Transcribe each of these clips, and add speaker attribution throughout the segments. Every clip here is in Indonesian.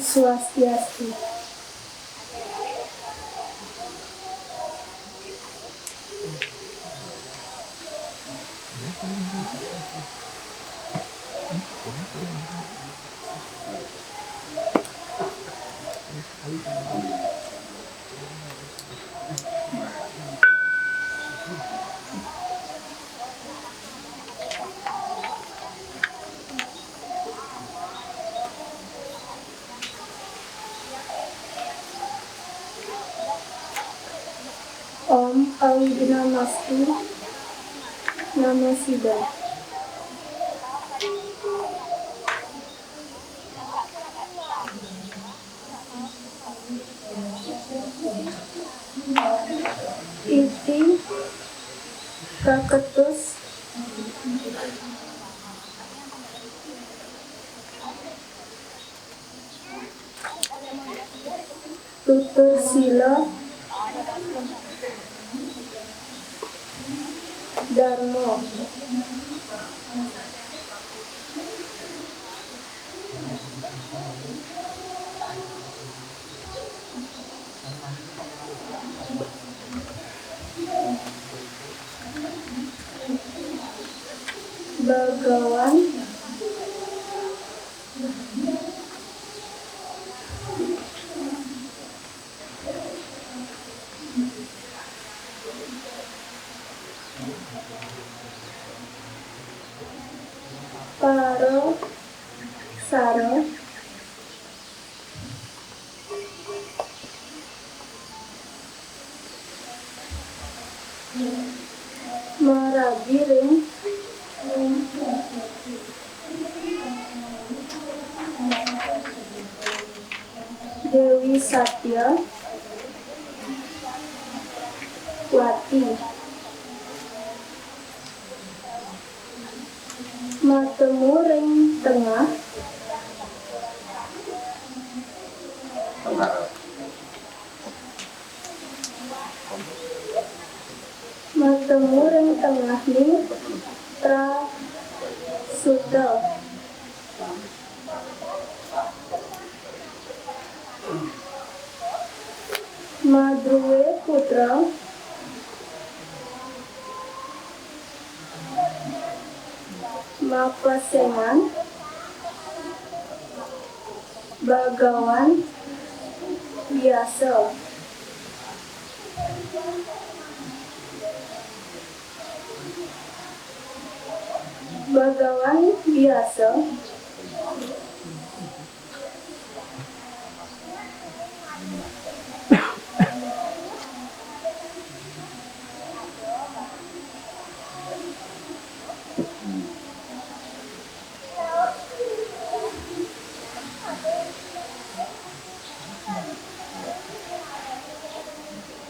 Speaker 1: Swastiastu. Om Awidinamastu Nama Siddhaya. Iti Kaketus Tutur Sila Dharma. Bhagawan Para Sara Maragiring Dewi Satya Wati Matemu ring tengah Matemu ring tengah ni Tra Suta Madruwe Putra Mapasengan Bhagawan Biasa Bhagawan Biasa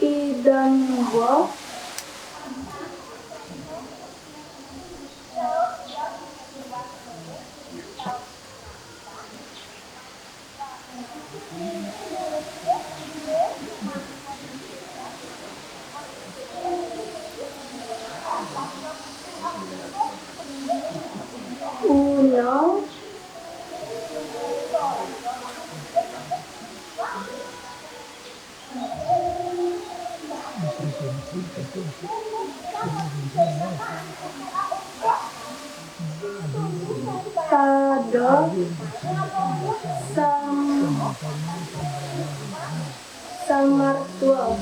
Speaker 1: Idangwa Uno Tada Samartua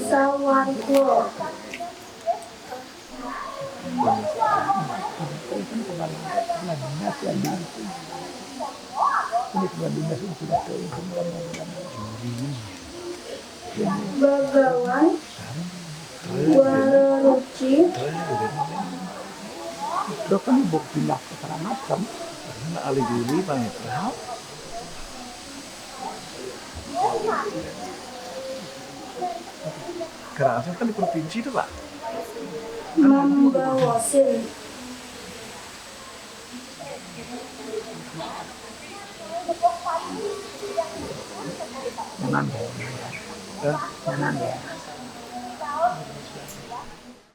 Speaker 1: Sawartua Bhagawan Wararuci
Speaker 2: Itu kan bukti lah keterangan kan
Speaker 3: Karena ahli juli pangetra. Karangasem kan di provinsi itu Pak.
Speaker 1: Mambawasin
Speaker 2: jangan
Speaker 3: Eh,
Speaker 2: jangan ya